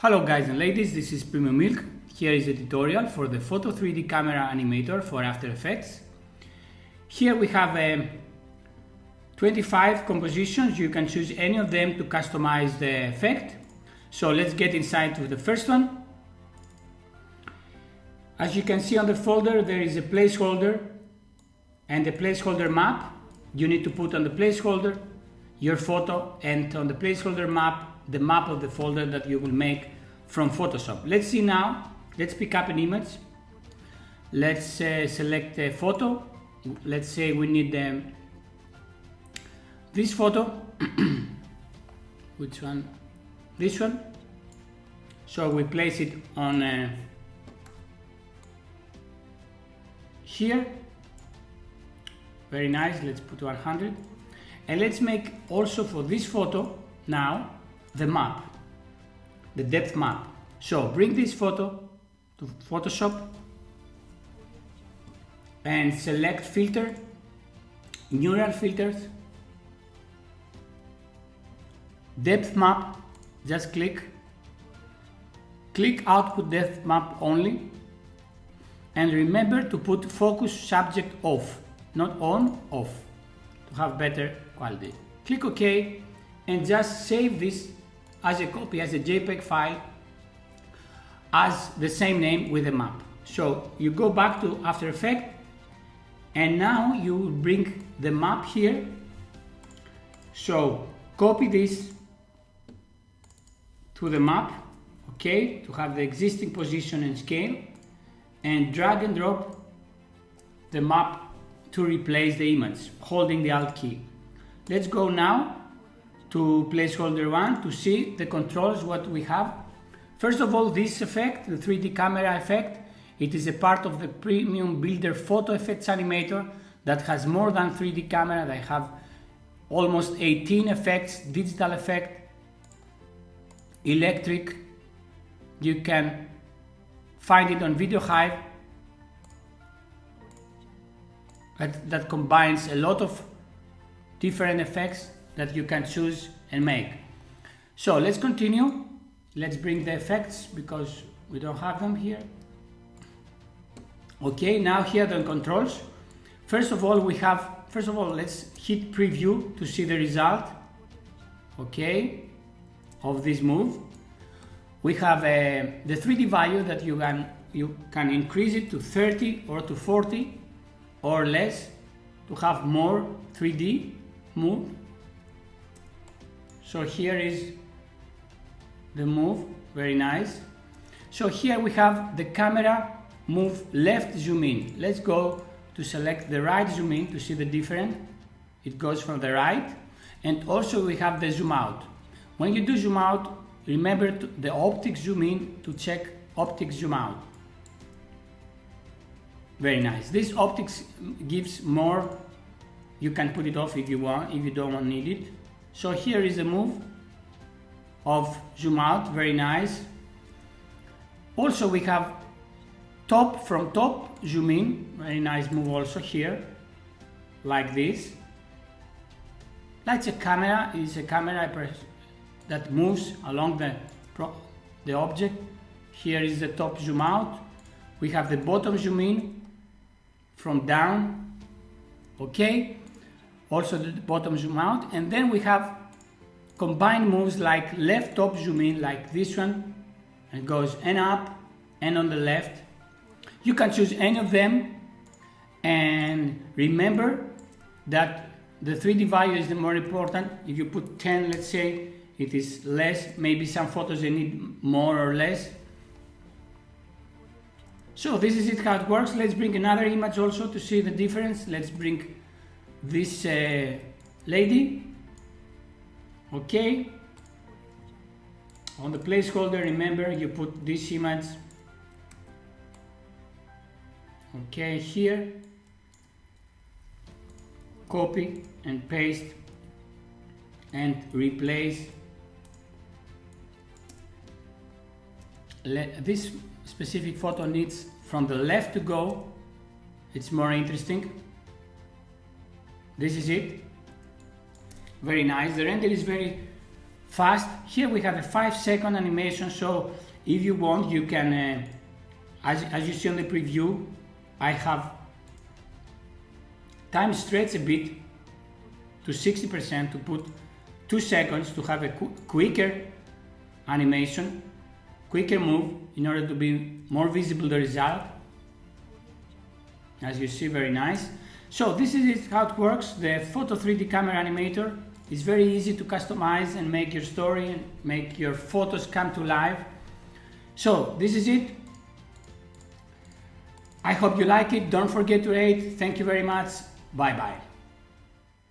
Hello guys and ladies, this is Premium Milk. Here is a tutorial for the Photo 3D Camera Animator for After Effects. Here we have 25 compositions. You can choose any of them to customize the effect. So let's get inside to the first one. As you can see on the folder, there is a placeholder and a placeholder map. You need to put on the placeholder your photo, and on the placeholder map the map of the folder that you will make from Photoshop. Let's see now. Let's pick up an image. Let's select a photo. Let's say we need this photo. Which one? This one. So we place it on here. Very nice. Let's put 100. And let's make also for this photo now the map, the depth map. So bring this photo to Photoshop and select filter, neural filters, depth map. Just click output depth map only, and remember to put focus subject off, not on, off, to have better quality. Click OK and just save this as a copy, as a JPEG file, as the same name with the map. So you go back to After Effects, and now you will bring the map here. So copy this to the map, okay, to have the existing position and scale, and drag and drop the map to replace the image, holding the Alt key. Let's go now to placeholder 1 to see the controls, what we have. First of all, this effect, the 3D camera effect, it is a part of the Premium Builder Photo Effects Animator that has more than 3D camera. They have almost 18 effects, digital effect, electric. You can find it on Video Hive. That combines a lot of different effects that you can choose and make. So let's continue. Let's bring the effects because we don't have them here. Okay, now here the controls. First of all, let's hit preview to see the result, okay, of this move. We have the 3D value that you can increase it to 30 or to 40 or less to have more 3D move. So here is the move, very nice. So here we have the camera move left zoom in. Let's go to select the right zoom in to see the difference. It goes from the right, and also we have the zoom out. When you do zoom out, remember the optic zoom in to check optic zoom out. Very nice. This optics gives more. You can put it off if you want, if you don't need it. So here is the move of zoom out, very nice. Also we have top from top zoom in, very nice move also here, like this. Like a camera, is a camera that moves along the object. Here is the top zoom out. We have the bottom zoom in from down, okay. Also the bottom zoom out, and then we have combined moves like left top zoom in, like this one, and goes and up and on the left. You can choose any of them, and remember that the 3D value is the more important. If you put 10, let's say, it is less. Maybe some photos they need more or less. So this is it, how it works. Let's bring another image also to see the difference. Let's bring this lady. Okay, on the placeholder, remember you put this image, okay, here, copy and paste and replace. This specific photo needs from the left to go, it's more interesting. This is it. Very nice. The render is very fast. Here we have a 5-second animation, so if you want you can, as you see on the preview, I have time stretched a bit to 60% to put 2 seconds to have a quicker animation, quicker move in order to be more visible the result. As you see, very nice. So this is it, how it works. The Photo 3D Camera Animator is very easy to customize and make your story and make your photos come to life. So this is it. I hope you like it. Don't forget to rate. Thank you very much. Bye bye.